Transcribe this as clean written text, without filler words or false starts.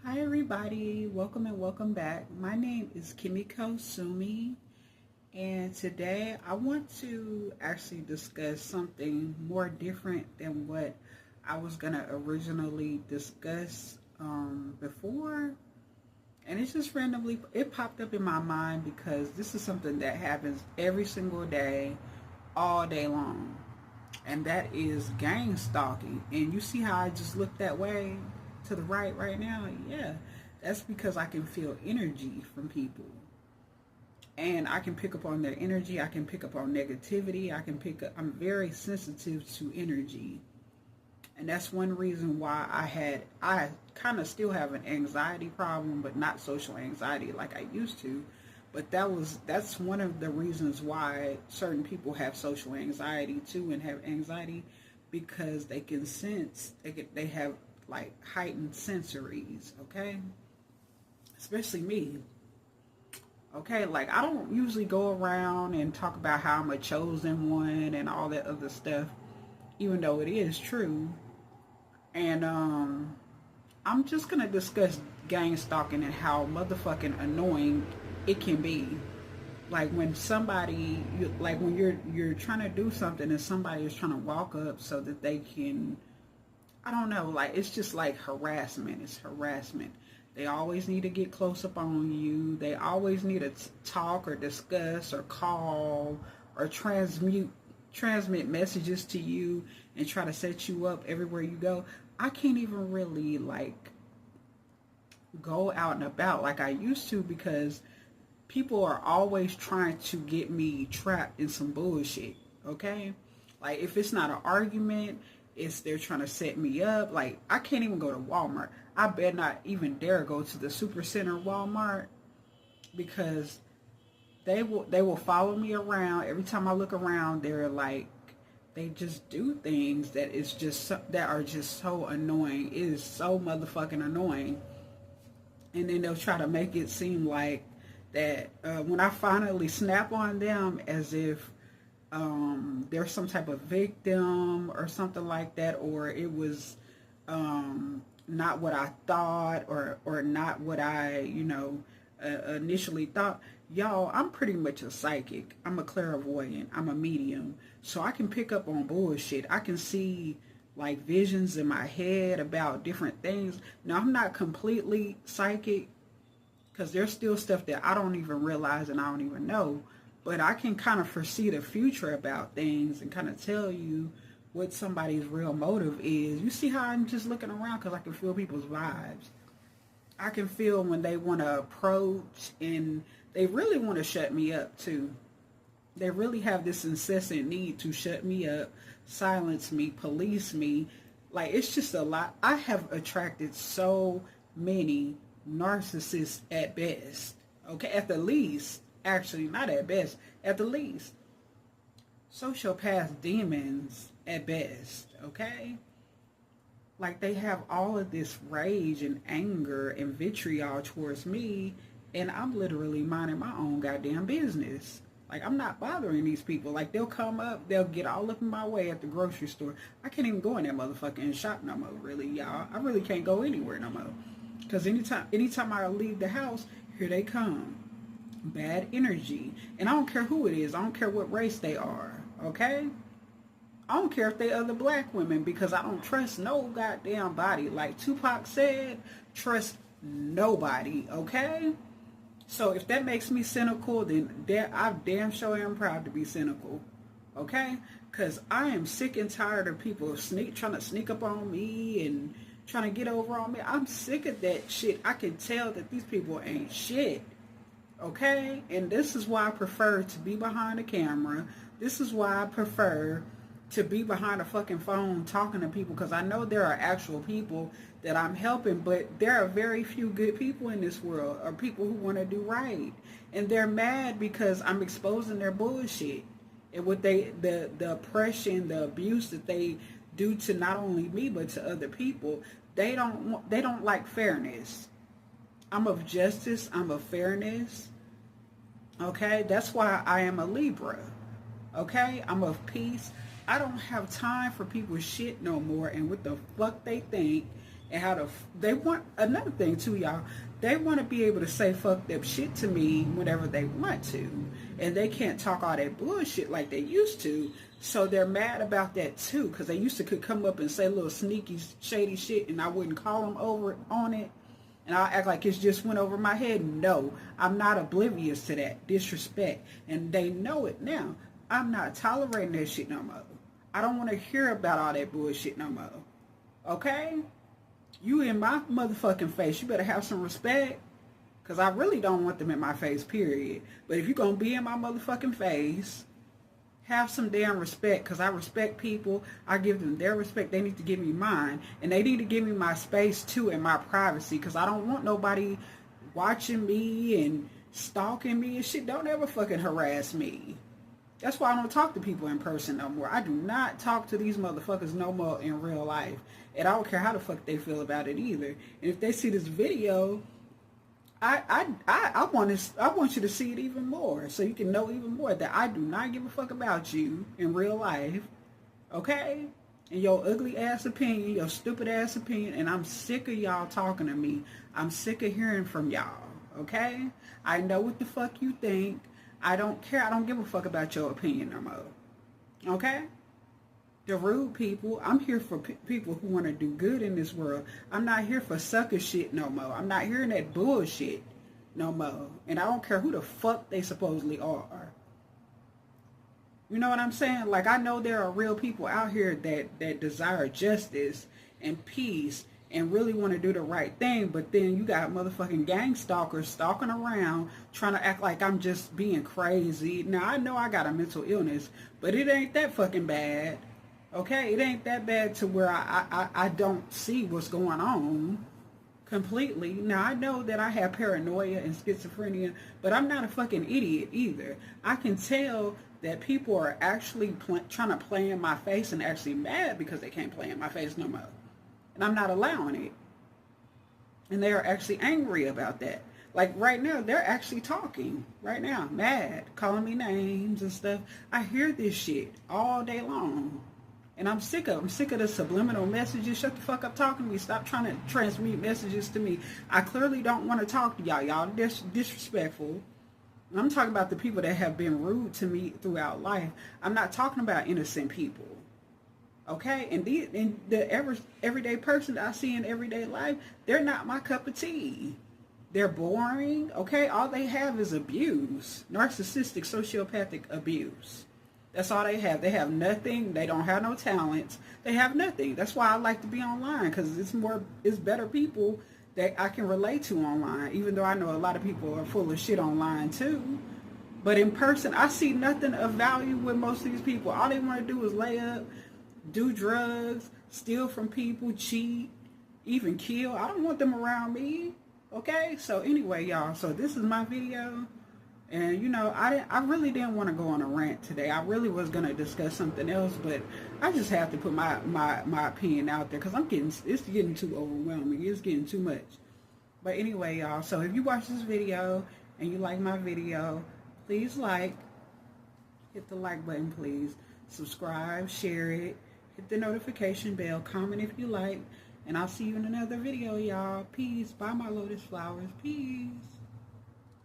Hi everybody, welcome and welcome back. My name is Kimiko Sumi, and today I want to actually discuss something more different than what I was gonna originally discuss before. And it's just randomly, it popped up in my mind because this is something that happens every single day, all day long. And that is gang stalking. And you see how I just look that way to the right now? Yeah, that's because I can feel energy from people. And I can pick up on their energy. I can pick up on negativity. I'm very sensitive to energy. And that's one reason why I kind of still have an anxiety problem, but not social anxiety like I used to. But that's one of the reasons why certain people have social anxiety too and have anxiety, because they can sense, they have like heightened sensories, okay? Especially me. Okay, like I don't usually go around and talk about how I'm a chosen one and all that other stuff, even though it is true. And I'm just gonna discuss gang stalking and how motherfucking annoying it can be. Like when like when you're trying to do something and somebody is trying to walk up so that they can, I don't know, like it's just like harassment. It's harassment. They always need to get close up on you. They always need to talk or discuss or call or transmit messages to you and try to set you up everywhere you go. I can't even really like go out and about like I used to, because people are always trying to get me trapped in some bullshit. Okay, like if it's not an argument, it's they're trying to set me up. Like I can't even go to Walmart. I better not even dare go to the super center Walmart, because they will follow me around. Every time I look around, they're like, they just do things that are just so annoying. It is so motherfucking annoying. And then they'll try to make it seem like that when I finally snap on them, as if they're some type of victim or something like that, or it was not what I thought, or not what I initially thought. Y'all, I'm pretty much a psychic. I'm a clairvoyant. I'm a medium, so I can pick up on bullshit. I can see like visions in my head about different things. Now I'm not completely psychic, because there's still stuff that I don't even realize and I don't even know. But I can kind of foresee the future about things and kind of tell you what somebody's real motive is. You see how I'm just looking around because I can feel people's vibes. I can feel when they want to approach, and they really want to shut me up too. They really have this incessant need to shut me up, silence me, police me. Like it's just a lot. I have attracted so many narcissists at best. Okay, at the least. Actually, not at best. At the least. Sociopath demons at best. Okay? Like they have all of this rage and anger and vitriol towards me, and I'm literally minding my own goddamn business. Like I'm not bothering these people. Like they'll come up, they'll get all up in my way at the grocery store. I can't even go in that motherfucking shop no more, really, y'all. I really can't go anywhere no more. Cause anytime I leave the house, here they come. Bad energy. And I don't care who it is. I don't care what race they are. Okay? I don't care if they other black women, because I don't trust no goddamn body. Like Tupac said, trust nobody, okay? So if that makes me cynical, then I damn sure am proud to be cynical, okay? Because I am sick and tired of people trying to sneak up on me and trying to get over on me. I'm sick of that shit. I can tell that these people ain't shit, okay? And this is why I prefer to be behind the camera. This is why I prefer to be behind a fucking phone talking to people, because I know there are actual people that I'm helping, but there are very few good people in this world, or people who want to do right, and they're mad because I'm exposing their bullshit and what the oppression, the abuse that they do to not only me but to other people. They don't like fairness. I'm of justice. I'm of fairness. Okay, that's why I am a Libra. Okay, I'm of peace. I don't have time for people's shit no more and what the fuck they think and how to, they want, another thing too, y'all, they want to be able to say fucked up shit to me whenever they want to, and they can't talk all that bullshit like they used to, so they're mad about that too, because they used to could come up and say little sneaky, shady shit, and I wouldn't call them over on it, and I'll act like it just went over my head. No, I'm not oblivious to that disrespect, and they know it now. I'm not tolerating that shit no more. I don't want to hear about all that bullshit no more. Okay? You in my motherfucking face, you better have some respect. Because I really don't want them in my face, period. But if you're going to be in my motherfucking face, have some damn respect. Because I respect people. I give them their respect. They need to give me mine. And they need to give me my space, too, and my privacy. Because I don't want nobody watching me and stalking me and shit. Don't ever fucking harass me. That's why I don't talk to people in person no more. I do not talk to these motherfuckers no more in real life. And I don't care how the fuck they feel about it either. And if they see this video, I want you to see it even more, so you can know even more that I do not give a fuck about you in real life. Okay? And your ugly ass opinion, your stupid ass opinion, and I'm sick of y'all talking to me. I'm sick of hearing from y'all. Okay? I know what the fuck you think. I don't care. I don't give a fuck about your opinion no more. Okay? The rude people. I'm here for people who want to do good in this world. I'm not here for sucker shit no more. I'm not hearing that bullshit no more. And I don't care who the fuck they supposedly are. You know what I'm saying? Like, I know there are real people out here that desire justice and peace and really want to do the right thing, but then you got motherfucking gang stalkers stalking around trying to act like I'm just being crazy. Now, I know I got a mental illness, but it ain't that fucking bad, okay? It ain't that bad to where I don't see what's going on completely. Now, I know that I have paranoia and schizophrenia, but I'm not a fucking idiot either. I can tell that people are actually trying to play in my face and actually mad because they can't play in my face no more. And I'm not allowing it. And they are actually angry about that. Like right now, they're actually talking. Right now, mad, calling me names and stuff. I hear this shit all day long. And I'm sick of it. I'm sick of the subliminal messages. Shut the fuck up talking to me. Stop trying to transmit messages to me. I clearly don't want to talk to y'all. Y'all disrespectful. I'm talking about the people that have been rude to me throughout life. I'm not talking about innocent people. Okay, and the everyday person that I see in everyday life, they're not my cup of tea. They're boring. Okay, all they have is abuse, narcissistic, sociopathic abuse. That's all they have. They have nothing. They don't have no talents. They have nothing. That's why I like to be online, because it's better people that I can relate to online. Even though I know a lot of people are full of shit online too. But in person, I see nothing of value with most of these people. All they want to do is lay up, do drugs, steal from people, cheat, even kill. I don't want them around me. Okay? So anyway, y'all. So this is my video. And, you know, I really didn't want to go on a rant today. I really was going to discuss something else. But I just have to put my opinion out there. Because it's getting too overwhelming. It's getting too much. But anyway, y'all. So if you watch this video and you like my video, please hit the like button, please. Subscribe, share it. Hit the notification bell, comment if you like, and I'll see you in another video, y'all. Peace. Buy my lotus flowers. Peace.